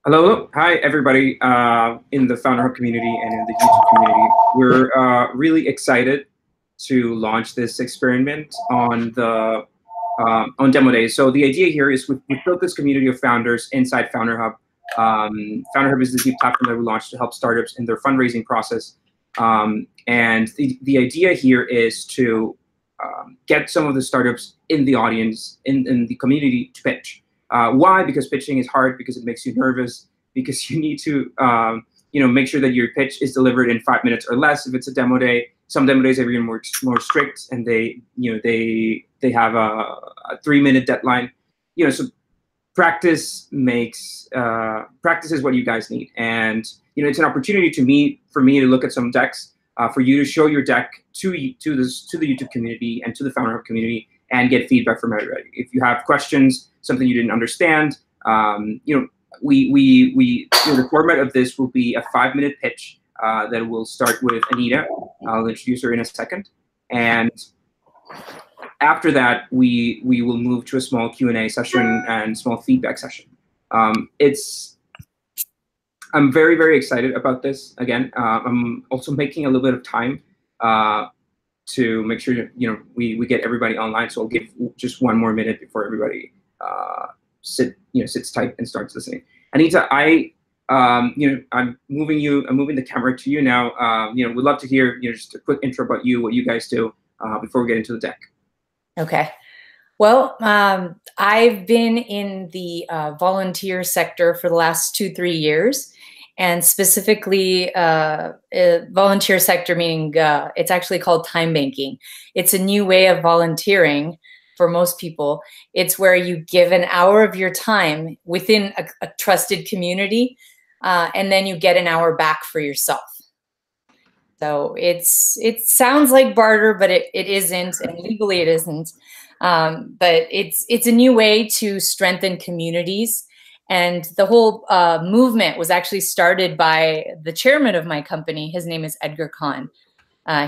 Hello, hello. Hi, everybody in the FounderHub community and in the YouTube community. We're really excited to launch this experiment on Demo Days. So the idea here is we've built this community of founders inside FounderHub. FounderHub is the new platform that we launched to help startups in their fundraising process. And the idea here is to get some of the startups in the audience, in the community to pitch. Why? Because pitching is hard, because it makes you nervous, because you need to make sure that your pitch is delivered in 5 minutes or less if it's a demo day. Some demo days are even more strict, and they have a 3-minute deadline. So practice is what you guys need, and it's an opportunity for me to look at some decks, for you to show your deck to the YouTube community and to the FounderHub community, and get feedback from everybody. If you have questions, something you didn't understand, the format of this will be a 5-minute pitch that will start with Anita. I'll introduce her in a second, and after that, we will move to a small Q&A session and small feedback session. I'm very, very excited about this. Again, I'm also making a little bit of time to make sure we get everybody online. So I'll give just 1 more minute before everybody sits tight and starts listening. Anita, I'm moving the camera to you now. We'd love to hear just a quick intro about you, what you guys do, before we get into the deck. Okay. Well, I've been in the volunteer sector for the last 2-3 years. And specifically, volunteer sector, meaning it's actually called time banking. It's a new way of volunteering for most people. It's where you give an hour of your time within a trusted community, and then you get an hour back for yourself. So it sounds like barter, but it isn't, and legally it isn't. But it's a new way to strengthen communities. And the whole movement was actually started by the chairman of my company. His name is Edgar Kahn.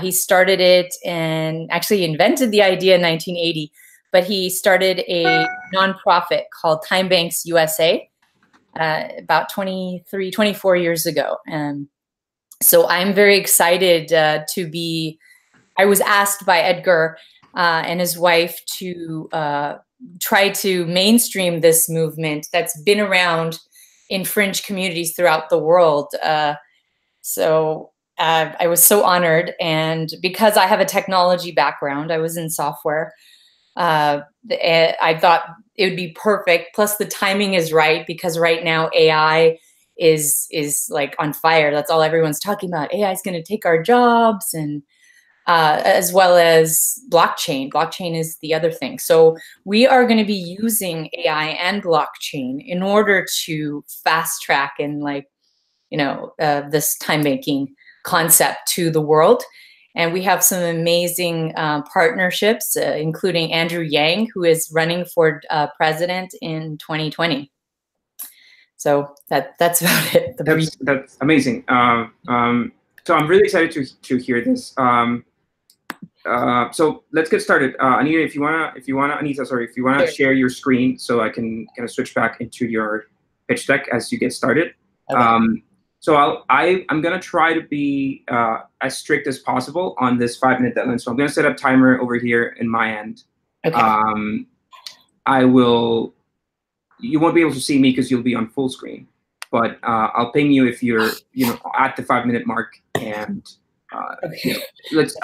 He started it and actually invented the idea in 1980, but he started a nonprofit called Time Banks USA about 24 years ago. So I'm very excited I was asked by Edgar and his wife to try to mainstream this movement that's been around in fringe communities throughout the world. So I was so honored. And because I have a technology background, I was in software, I thought it would be perfect. Plus the timing is right, because right now AI is like on fire. That's all everyone's talking about. AI is going to take our jobs, and as well as blockchain. Blockchain is the other thing. So we are going to be using AI and blockchain in order to fast track and this time banking concept to the world. And we have some amazing partnerships, including Andrew Yang, who is running for president in 2020. So that's about it. That's amazing. So I'm really excited to hear this. So let's get started. Anita, if you wanna share your screen so I can kind of switch back into your pitch deck as you get started. Okay. So I'm gonna try to be as strict as possible on this 5-minute deadline. So I'm gonna set up timer over here in my end. Okay. You won't be able to see me because you'll be on full screen, but I'll ping you if you're at the 5-minute mark. And let's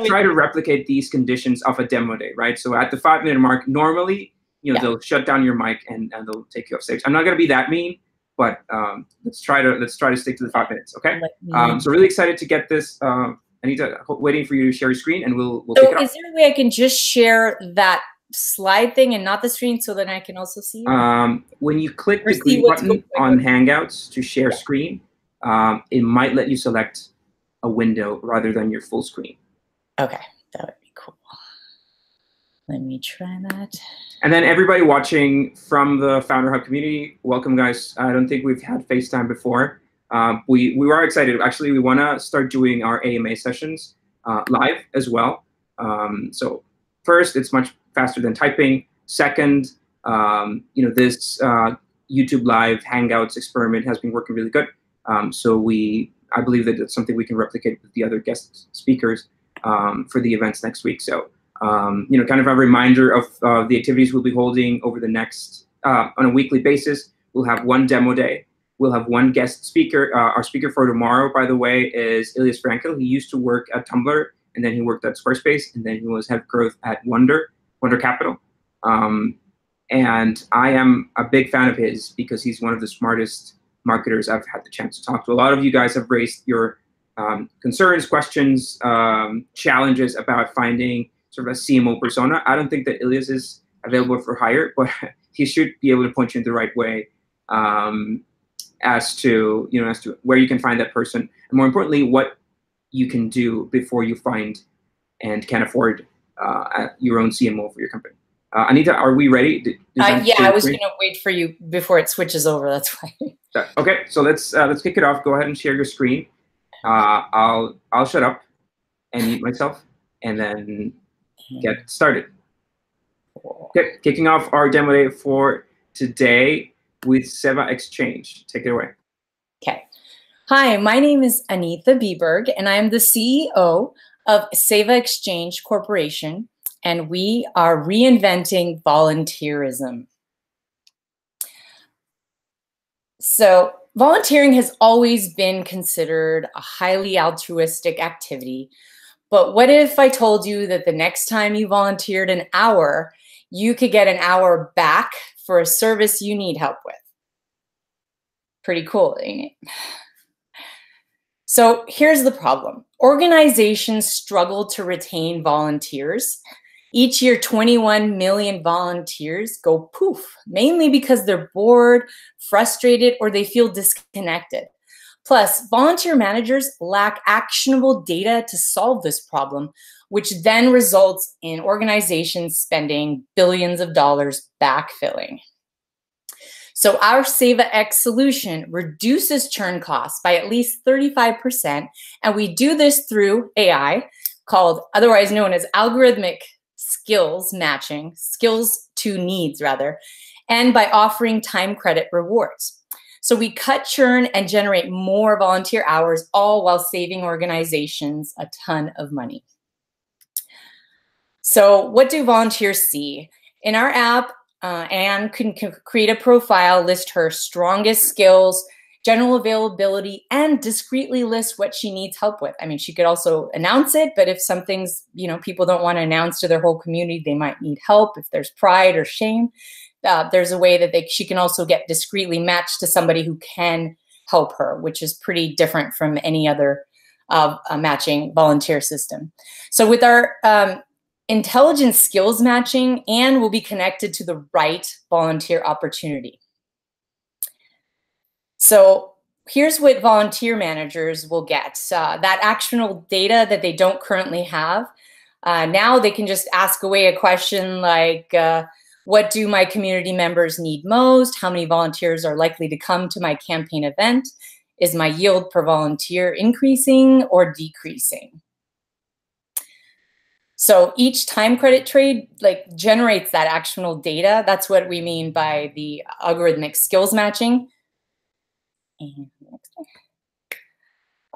try to replicate these conditions of a demo day, right? So at the 5-minute mark, normally they'll shut down your mic and they'll take you off stage. I'm not gonna be that mean, but let's try to stick to the 5 minutes, okay? So really excited to get this. Anita, waiting for you to share your screen, and we'll pick it up. Is there a way I can just share that slide thing and not the screen, so then I can also see you? When you click the green button on Hangouts to share screen, it might let you select a window rather than your full screen. Okay, that would be cool. Let me try that. And then everybody watching from the FounderHub community, welcome, guys. I don't think we've had FaceTime before. We were excited. Actually, we want to start doing our AMA sessions live as well. So first, it's much faster than typing. Second, this YouTube Live Hangouts experiment has been working really good. So I believe that it's something we can replicate with the other guest speakers for the events next week. So, kind of a reminder of the activities we'll be holding over the next, on a weekly basis. We'll have one demo day. We'll have one guest speaker. Our speaker for tomorrow, by the way, is Elias Frankel. He used to work at Tumblr, and then he worked at Squarespace, and then he was head of growth at Wonder Capital. And I am a big fan of his because he's one of the smartest marketers I've had the chance to talk to. A lot of you guys have raised your concerns, questions, challenges about finding sort of a CMO persona. I don't think that Elias is available for hire, but he should be able to point you in the right way as to where you can find that person, and more importantly, what you can do before you find and can afford your own CMO for your company. Anita, are we ready? Yeah, I was going to wait for you before it switches over. That's why. Okay, so let's kick it off. Go ahead and share your screen. I'll shut up and mute myself, and then get started. Okay, kicking off our demo day for today with Seva Exchange. Take it away. Okay. Hi, my name is Anita Bieberg, and I am the CEO of Seva Exchange Corporation, and we are reinventing volunteerism. So volunteering has always been considered a highly altruistic activity, but what if I told you that the next time you volunteered an hour, you could get an hour back for a service you need help with? Pretty cool, ain't it? So here's the problem. Organizations struggle to retain volunteers. Each year, 21 million volunteers go poof, mainly because they're bored, frustrated, or they feel disconnected. Plus, volunteer managers lack actionable data to solve this problem, which then results in organizations spending billions of dollars backfilling. So our Seva X solution reduces churn costs by at least 35%, and we do this through AI, otherwise known as algorithmic skills matching, skills to needs rather, and by offering time credit rewards. So we cut churn and generate more volunteer hours, all while saving organizations a ton of money. So what do volunteers see? In our app, Anne can create a profile, list her strongest skills, general availability, and discreetly list what she needs help with. I mean, she could also announce it, but if something's, people don't want to announce to their whole community, they might need help. If there's pride or shame, there's a way that she can also get discreetly matched to somebody who can help her, which is pretty different from any other matching volunteer system. So with our intelligent skills matching, Anne will be connected to the right volunteer opportunity. So here's what volunteer managers will get. That actionable data that they don't currently have. Now they can just ask away a question like, what do my community members need most? How many volunteers are likely to come to my campaign event? Is my yield per volunteer increasing or decreasing? So each time credit trade generates that actionable data. That's what we mean by the algorithmic skills matching. And next one.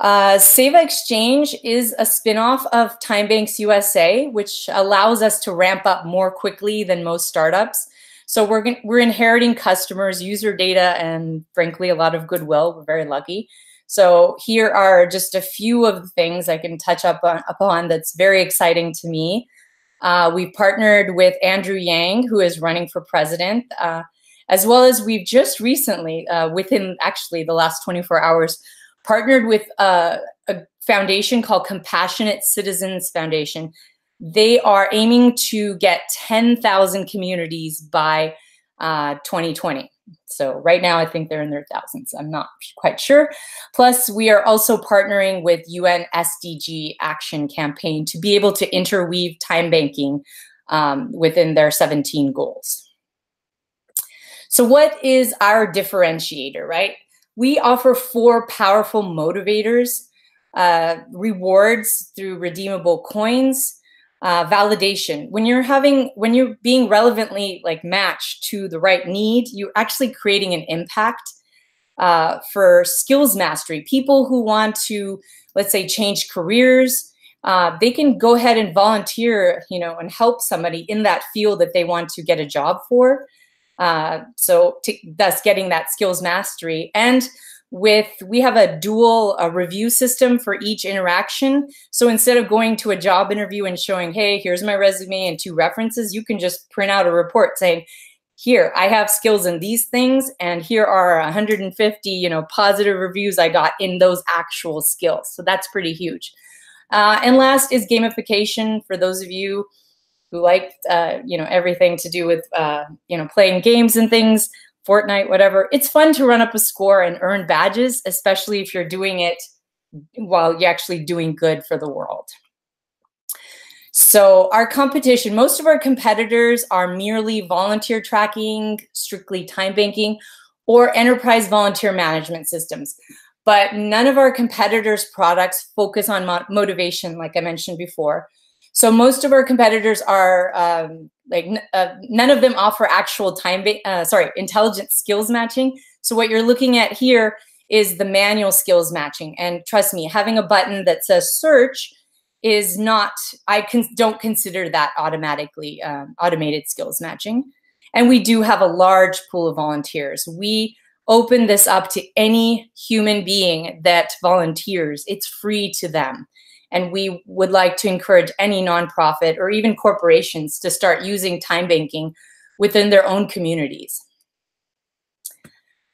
Seva Exchange is a spinoff of TimeBanks USA, which allows us to ramp up more quickly than most startups. So we're inheriting customers, user data, and frankly, a lot of goodwill. We're very lucky. So here are just a few of the things I can touch upon that's very exciting to me. We've partnered with Andrew Yang, who is running for president, as well as we've just recently, within actually the last 24 hours, partnered with a foundation called Compassionate Citizens Foundation. They are aiming to get 10,000 communities by 2020. So right now, I think they're in their thousands. I'm not quite sure. Plus, we are also partnering with UN SDG Action Campaign to be able to interweave time banking within their 17 goals. So what is our differentiator, right? We offer 4 powerful motivators, rewards through redeemable coins, validation. When you're being relevantly like matched to the right need, you're actually creating an impact for skills mastery. People who want to, let's say, change careers, they can go ahead and volunteer, and help somebody in that field that they want to get a job for. Thus getting that skills mastery. And we have a dual review system for each interaction. So instead of going to a job interview and showing, hey, here's my resume and 2 references, you can just print out a report saying, here, I have skills in these things, and here are 150, positive reviews I got in those actual skills. So that's pretty huge. And last is gamification. For those of you who like, everything to do with, playing games and things, Fortnite, whatever. It's fun to run up a score and earn badges, especially if you're doing it while you're actually doing good for the world. So our competition, most of our competitors are merely volunteer tracking, strictly time banking, or enterprise volunteer management systems. But none of our competitors' products focus on motivation, like I mentioned before. So most of our competitors are none of them offer actual intelligent skills matching. So what you're looking at here is the manual skills matching. And trust me, having a button that says search is not, don't consider that automatically automated skills matching. And we do have a large pool of volunteers. We open this up to any human being that volunteers. It's free to them. And we would like to encourage any nonprofit or even corporations to start using time banking within their own communities.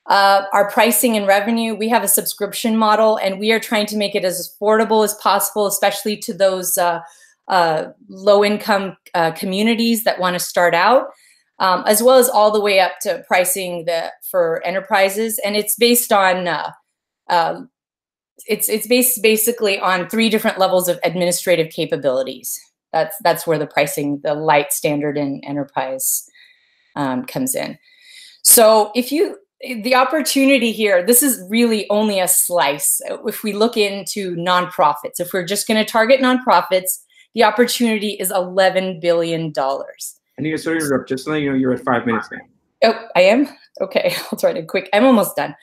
Our pricing and revenue, we have a subscription model, and we are trying to make it as affordable as possible, especially to those low-income communities that want to start out, as well as all the way up to pricing for enterprises. And it's based on it's based basically on 3 different levels of administrative capabilities. That's where the pricing, the light, standard, and enterprise comes in. So the opportunity here, this is really only a slice. If we look into nonprofits, if we're just going to target nonprofits, the opportunity is $11 billion. I need to sort of interrupt, just so you know, you're at 5 minutes now. Oh, I am? Okay, I'll try to quick. I'm almost done.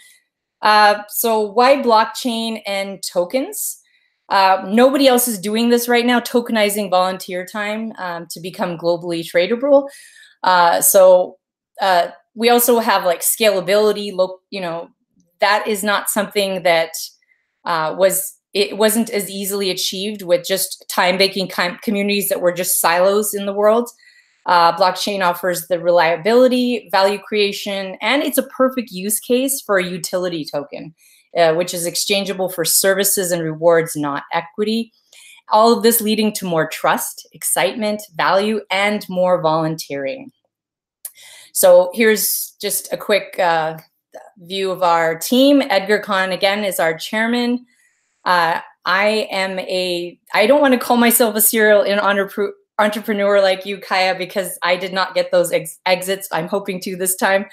So why blockchain and tokens? Nobody else is doing this right now, tokenizing volunteer time to become globally tradable. We also have like scalability, that is not something that wasn't as easily achieved with just time banking communities that were just silos in the world. Blockchain offers the reliability, value creation, and it's a perfect use case for a utility token, which is exchangeable for services and rewards, not equity. All of this leading to more trust, excitement, value, and more volunteering. So here's just a quick view of our team. Edgar Khan, again, is our chairman. I don't want to call myself a serial entrepreneur like you, Kaya, because I did not get those exits. I'm hoping to this time.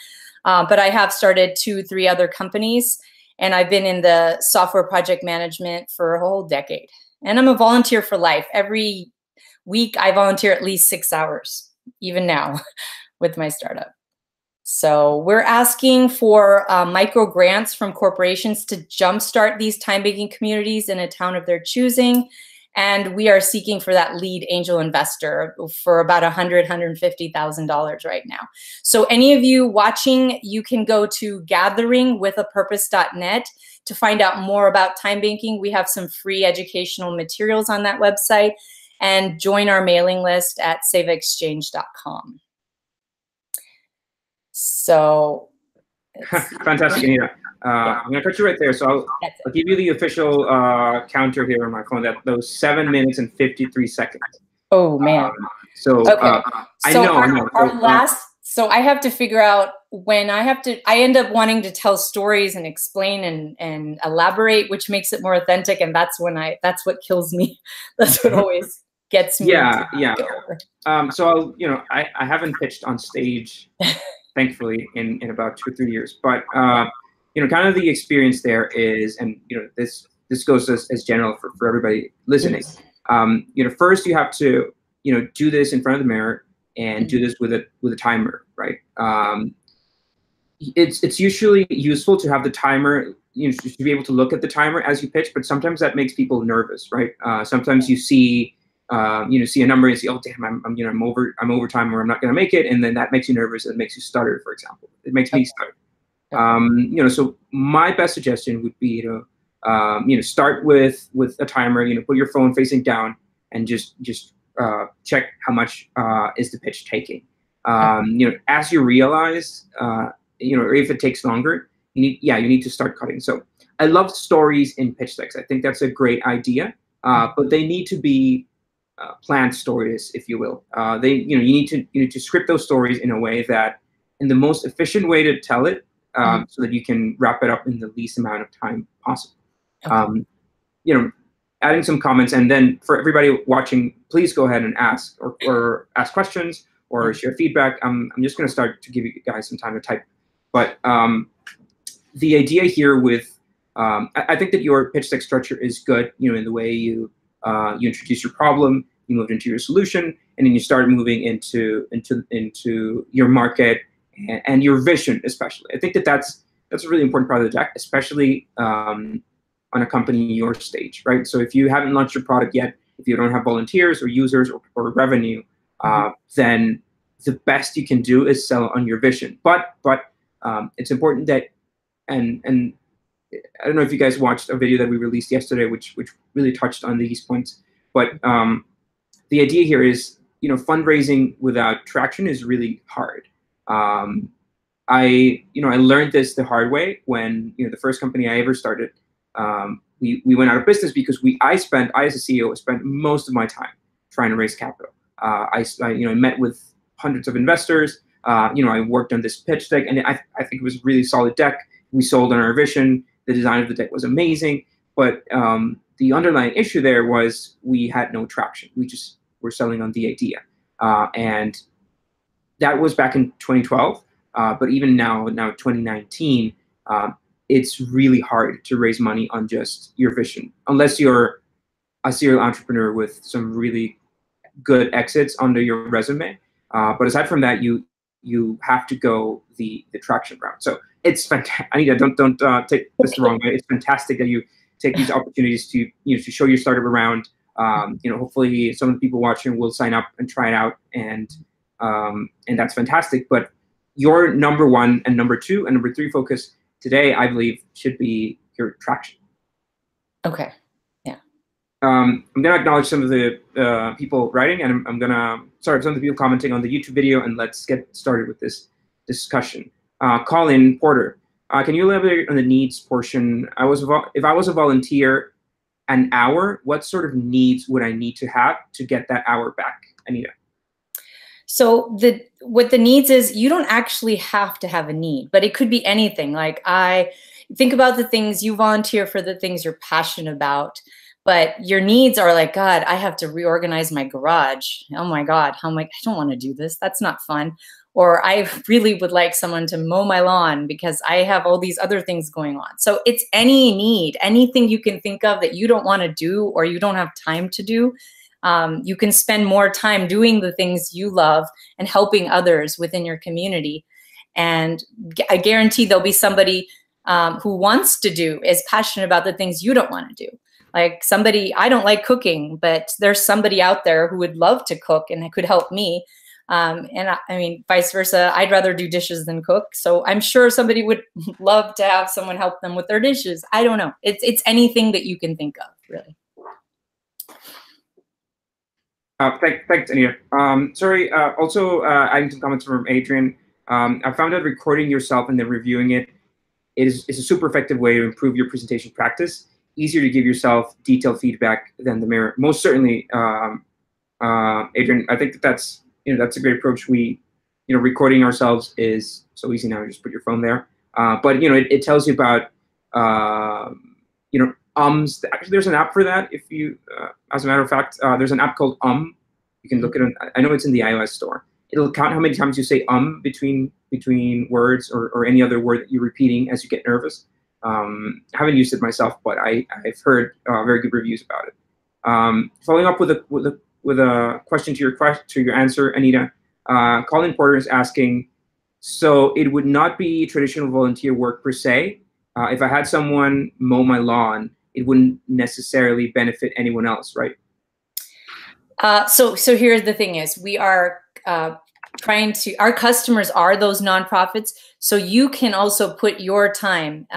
But I have started 2-3 other companies, and I've been in the software project management for a whole decade. And I'm a volunteer for life. Every week, I volunteer at least 6 hours, even now, with my startup. So we're asking for micro grants from corporations to jumpstart these time banking communities in a town of their choosing. And we are seeking for that lead angel investor for about $150,000 right now. So any of you watching, you can go to gatheringwithapurpose.net to find out more about time banking. We have some free educational materials on that website, and join our mailing list at sevaexchange.com. So fantastic, Anita. I'm going to cut you right there. So I'll give you the official counter here on my phone. Those 7 minutes and 53 seconds. Oh man. Okay. I know. Our last. So I have to figure out when I end up wanting to tell stories and explain and elaborate, which makes it more authentic. And that's what kills me. That's what always gets me. Yeah. So I haven't pitched on stage, thankfully, in about 2 or 3 years, but kind of the experience there is, and this goes as general for everybody listening. First you have to do this in front of the mirror and do this with a timer, right? It's usually useful to have the timer, to be able to look at the timer as you pitch, but sometimes that makes people nervous, right? Sometimes you see see a number and see, oh damn, I'm over time, or I'm not going to make it, and then that makes you nervous. It makes you stutter, for example. It makes me stutter. So my best suggestion would be to start with a timer. Put your phone facing down and just check how much is the pitch taking. As you realize, or if it takes longer, you need to start cutting. So I love stories in pitch decks. I think that's a great idea, but they need to be planned stories, if you will. You need to script those stories in a way that, in the most efficient way to tell it, so that you can wrap it up in the least amount of time possible. Adding some comments, and then for everybody watching, please go ahead and ask or ask questions or share feedback. I'm just going to start to give you guys some time to type. But the idea here with, I think that your pitch deck structure is good, in the way you introduce your problem, you move into your solution, and then you start moving into your market and your vision, especially. I think that that's a really important part of the deck, especially on a company your stage, right? So if you haven't launched your product yet, if you don't have volunteers or users or revenue, then the best you can do is sell on your vision. But it's important that, and I don't know if you guys watched a video that we released yesterday, which really touched on these points. But the idea here is, fundraising without traction is really hard. I learned this the hard way when, the first company I ever started, we went out of business because I as a CEO, spent most of my time trying to raise capital. I met with hundreds of investors. I worked on this pitch deck, and I think it was a really solid deck. We sold on our vision. The design of the deck was amazing, but the underlying issue there was we had no traction. We just were selling on the idea, and that was back in 2012. But even now 2019, it's really hard to raise money on just your vision, unless you're a serial entrepreneur with some really good exits under your resume. But aside from that, you have to go the traction route. So it's fantastic. Anita, don't take this the wrong way. It's fantastic that you take these opportunities to to show your startup around. Hopefully some of the people watching will sign up and try it out, and that's fantastic. But your number one and number two and number three focus today, I believe, should be your traction. Okay. Yeah. I'm going to acknowledge some of the people writing, and I'm going to start some of the people commenting on the YouTube video, and let's get started with this discussion. Colin Porter, can you elaborate on the needs portion? If I was a volunteer an hour, what sort of needs would I need to have to get that hour back, Anita? So what the needs is, you don't actually have to have a need, but it could be anything. Like, I think about the things you volunteer for, the things you're passionate about, but your needs are like, God, I have to reorganize my garage. Oh my God, I don't want to do this. That's not fun. Or I really would like someone to mow my lawn because I have all these other things going on. So it's any need, anything you can think of that you don't want to do or you don't have time to do. You can spend more time doing the things you love and helping others within your community. And I guarantee there'll be somebody who wants to do, is passionate about the things you don't want to do. Like somebody, I don't like cooking, but there's somebody out there who would love to cook and could help me. And I mean, vice versa, I'd rather do dishes than cook. So I'm sure somebody would love to have someone help them with their dishes. I don't know. It's anything that you can think of, really. Thanks, Anita. Sorry, also adding some comments from Adrian. I found that recording yourself and then reviewing it is a super effective way to improve your presentation practice. Easier to give yourself detailed feedback than the mirror. Most certainly, Adrian, I think that's a great approach. Recording ourselves is so easy now. You just put your phone there. But it tells you about Actually, there's an app for that. If you, as a matter of fact, there's an app called You can look at it. I know it's in the iOS store. It'll count how many times you say between words or any other word that you're repeating as you get nervous. I haven't used it myself, but I've heard very good reviews about it. Following up with a with a question to your answer, Anita. Colin Porter is asking, so it would not be traditional volunteer work per se. If I had someone mow my lawn, it wouldn't necessarily benefit anyone else, right? So here's the thing: is we are our customers are those nonprofits, so you can also put your time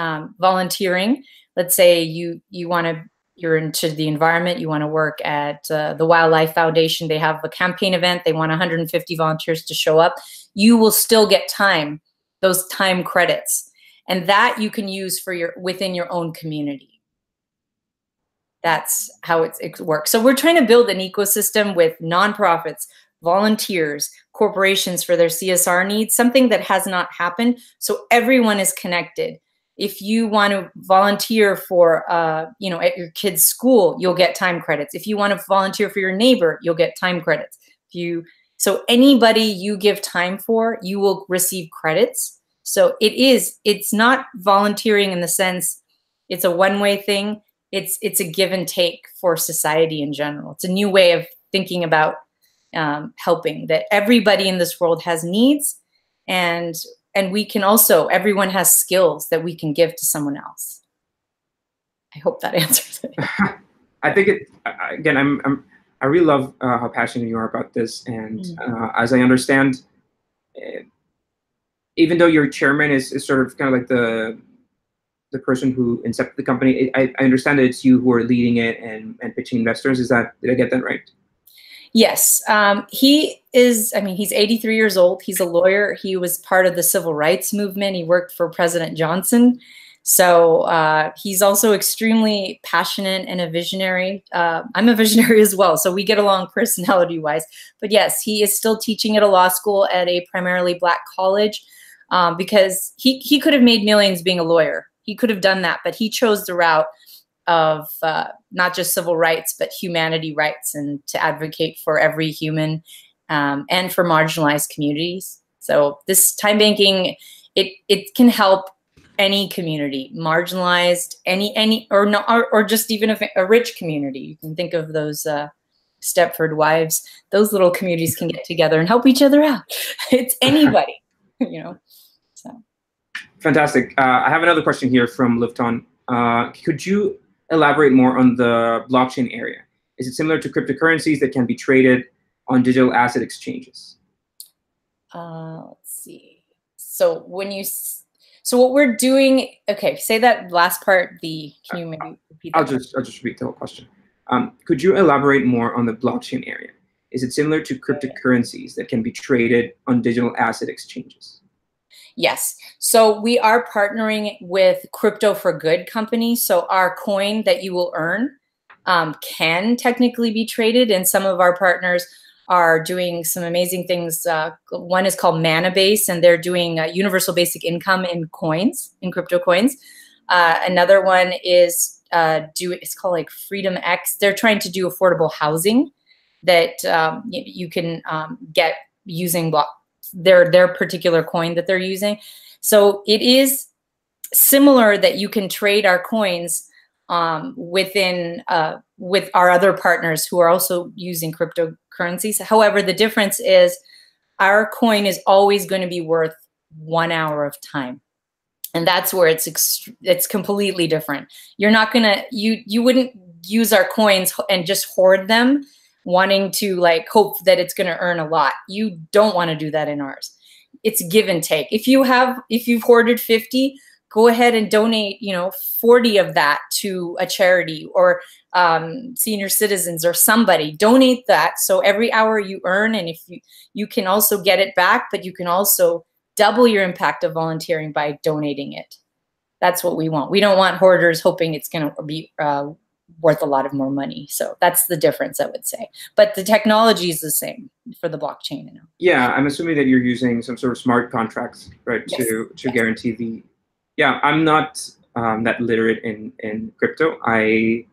volunteering. Let's say you're into the environment, you want to work at the Wildlife Foundation. They have a campaign event. They want 150 volunteers to show up. You will still get those time credits, and that you can use for within your own community. That's how it works. So we're trying to build an ecosystem with nonprofits, volunteers, corporations for their CSR needs, something that has not happened. So everyone is connected. If you want to volunteer for, at your kid's school, you'll get time credits. If you want to volunteer for your neighbor, you'll get time credits. So anybody you give time for, you will receive credits. So it's not volunteering in the sense it's a one-way thing. It's a give and take for society in general. It's a new way of thinking about helping, that everybody in this world has needs, and we can also, everyone has skills that we can give to someone else. I hope that answers it. I think again, I really love how passionate you are about this, and as I understand, even though your chairman is sort of kind of like the person who incepted the company, I understand that it's you who are leading it and pitching investors. Did I get that right? Yes. He's 83 years old. He's a lawyer. He was part of the civil rights movement. He worked for President Johnson. So he's also extremely passionate and a visionary. I'm a visionary as well, so we get along personality-wise. But yes, he is still teaching at a law school at a primarily Black college, because he could have made millions being a lawyer. He could have done that, but he chose the route of not just civil rights, but humanity rights, and to advocate for every human and for marginalized communities. So this time banking, it can help any community, marginalized, or just even a rich community. You can think of those Stepford Wives. Those little communities can get together and help each other out. It's anybody, So. Fantastic. I have another question here from Lufton. Could you elaborate more on the blockchain area? Is it similar to cryptocurrencies that can be traded on digital asset exchanges? Let's see. So what we're doing, okay, say that last part, can you maybe repeat that? I'll just repeat the whole question. Could you elaborate more on the blockchain area? Is it similar to cryptocurrencies that can be traded on digital asset exchanges? Yes. So we are partnering with Crypto for Good company. So our coin that you will earn can technically be traded, and some of our partners are doing some amazing things. One is called Manabase, and they're doing universal basic income in coins, in crypto coins. Another one is it's called like Freedom X. They're trying to do affordable housing that you can get using their particular coin that they're using. So it is similar that you can trade our coins with our other partners who are also using cryptocurrencies. However, the difference is our coin is always going to be worth 1 hour of time. And that's where it's completely different. You're not gonna, you wouldn't use our coins and just hoard them, wanting to like hope that it's going to earn a lot. You don't want to do that in ours. It's give and take. If you've hoarded 50, go ahead and donate, 40 of that to a charity or senior citizens or somebody. Donate that. So every hour you earn, and if you can also get it back, but you can also double your impact of volunteering by donating it. That's what we want. We don't want hoarders hoping it's going to be worth a lot of more money. So that's the difference, I would say. But the technology is the same for the blockchain. Yeah, I'm assuming that you're using some sort of smart contracts, right, yes. to guarantee the. Yeah, I'm not that literate in crypto. I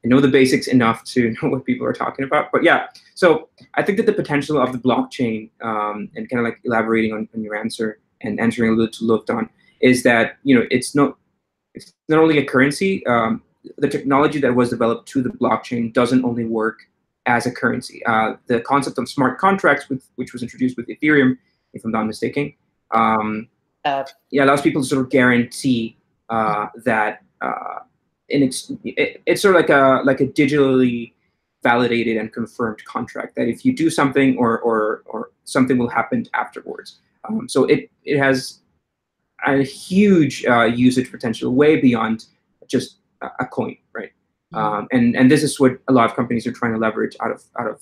know the basics enough to know what people are talking about. But yeah, so I think that the potential of the blockchain, and kind of like elaborating on your answer and answering a little to Lufton, is that it's not only a currency. The technology that was developed to the blockchain doesn't only work as a currency. The concept of smart contracts, which was introduced with Ethereum, if I'm not mistaken, allows people to sort of guarantee that it's sort of like a digitally validated and confirmed contract that if you do something or something will happen afterwards. So it has a huge usage potential, way beyond just a coin, right? And this is what a lot of companies are trying to leverage out of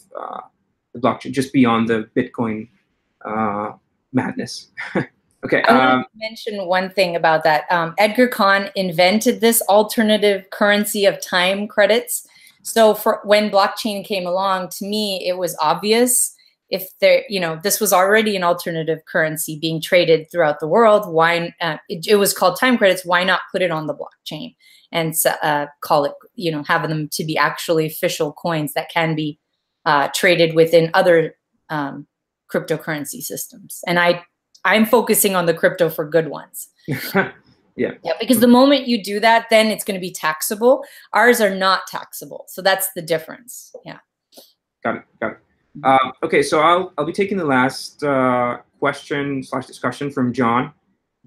the blockchain, just beyond the Bitcoin madness. Okay. I want to mention one thing about that. Edgar Kahn invented this alternative currency of time credits. So when blockchain came along, to me, it was obvious. If there, this was already an alternative currency being traded throughout the world, why it was called time credits? Why not put it on the blockchain and call it, having them to be actually official coins that can be traded within other cryptocurrency systems? And I'm focusing on the crypto for good ones. Yeah, because the moment you do that, then it's going to be taxable. Ours are not taxable, so that's the difference. Yeah. Got it. Okay, so I'll be taking the last question / discussion from John,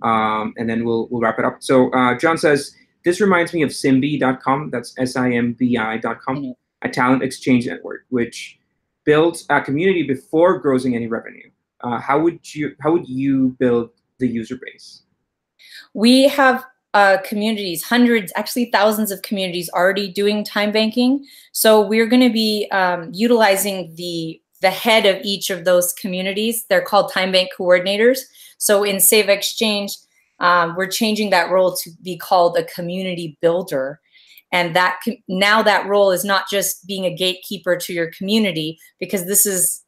and then we'll wrap it up. So John says, this reminds me of Simbi.com, that's SIMBI.com, a talent exchange network, which built a community before grossing any revenue. How would you build the user base? We have communities, hundreds, actually thousands of communities already doing time banking. So we're going to be utilizing the head of each of those communities. They're called time bank coordinators. So in Seva Exchange, we're changing that role to be called a community builder. And now that role is not just being a gatekeeper to your community, because this is,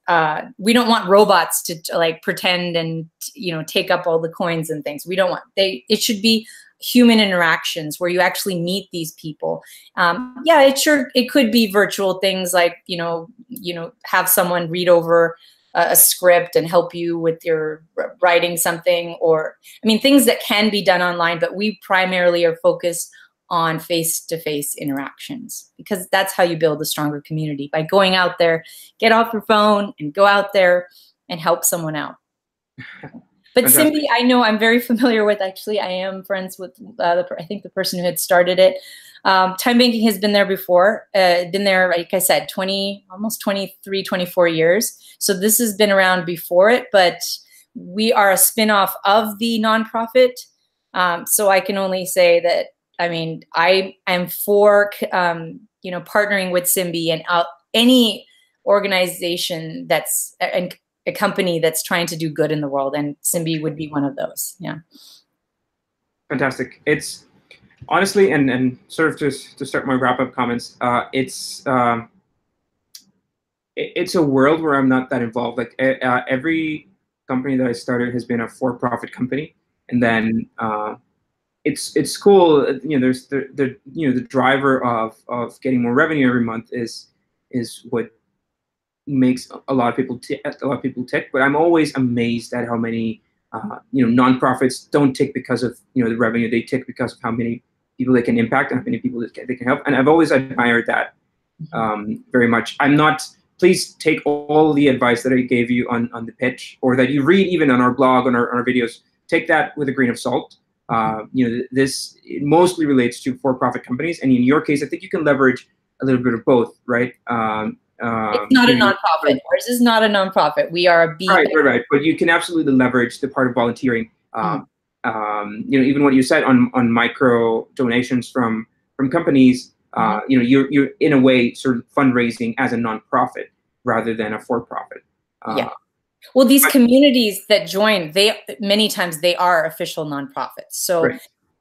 we don't want robots to like pretend and, take up all the coins and things. We don't want, it should be human interactions where you actually meet these people. It could be virtual things like, have someone read over a script and help you with your writing something, or, things that can be done online, but we primarily are focused on face-to-face interactions, because that's how you build a stronger community, by going out there, get off your phone and go out there and help someone out. But Simbi, I know I'm very familiar with. Actually, I am friends with I think the person who had started it. Time banking has been there before. Been there, like I said, almost 23, 24 years. So this has been around before it, but we are a spinoff of the nonprofit. So I can only say that, I am for, partnering with Simbi and any organization that's a company that's trying to do good in the world, and Simbi would be one of those. Yeah. Fantastic. It's honestly, and sort of just to start my wrap-up comments, it's a world where I'm not that involved. Like every company that I started has been a for-profit company, and then it's cool. There's the driver of getting more revenue every month is what makes a lot of people tick. But I'm always amazed at how many nonprofits don't tick because of the revenue. They tick because of how many people they can impact and how many people they can help. And I've always admired that very much. Please take all the advice that I gave you on the pitch, or that you read even on our blog, on our videos. Take that with a grain of salt. This mostly relates to for-profit companies, and in your case, I think you can leverage a little bit of both, right? It's not a nonprofit. Ours is not a nonprofit. We are a B. Right. But you can absolutely leverage the part of volunteering. Even what you said on micro donations from companies. You're in a way sort of fundraising as a nonprofit rather than a for-profit. Yeah. Well, these communities that join, many times they are official nonprofits. So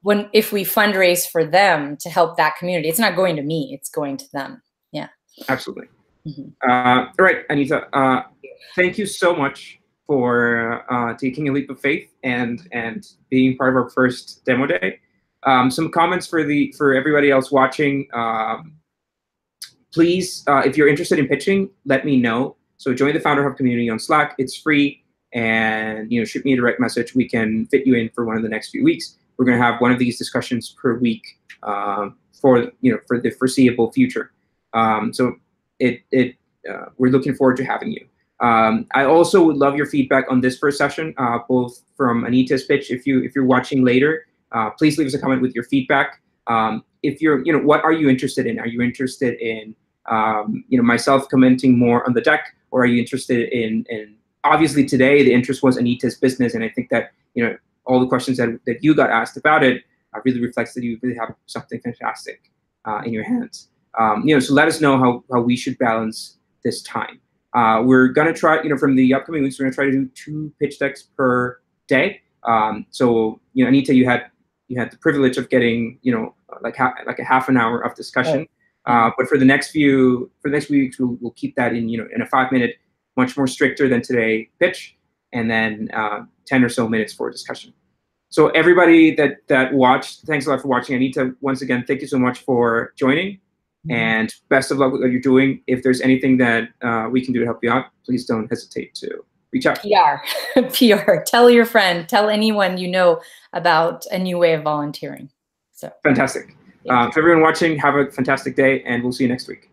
right. If we fundraise for them to help that community, it's not going to me, it's going to them. Yeah. Absolutely. All right, Anita, thank you so much for taking a leap of faith and being part of our first demo day. Some comments for everybody else watching. Please, if you're interested in pitching, let me know. So join the FounderHub community on Slack. It's free, and shoot me a direct message. We can fit you in for one of the next few weeks. We're going to have one of these discussions per week for the foreseeable future. So we're looking forward to having you. I also would love your feedback on this first session, both from Anita's pitch. If you're watching later, please leave us a comment with your feedback. If you're, what are you interested in? Are you interested in, myself commenting more on the deck, or are you interested in obviously today the interest was Anita's business, and I think that all the questions that you got asked about it really reflects that you really have something fantastic in your hands. So let us know how we should balance this time. We're gonna try, from the upcoming weeks, we're gonna try to do 2 pitch decks per day. So Anita, you had the privilege of getting like a half an hour of discussion. But for the next few weeks, we'll keep that in in a 5-minute, much more stricter than today pitch, and then 10 or so minutes for discussion. So everybody that watched, thanks a lot for watching. Anita, once again, thank you so much for joining, and best of luck with what you're doing. If there's anything that we can do to help you out, please don't hesitate to reach out. PR. Tell your friend, tell anyone you know about a new way of volunteering. So fantastic. For everyone watching, have a fantastic day, and we'll see you next week.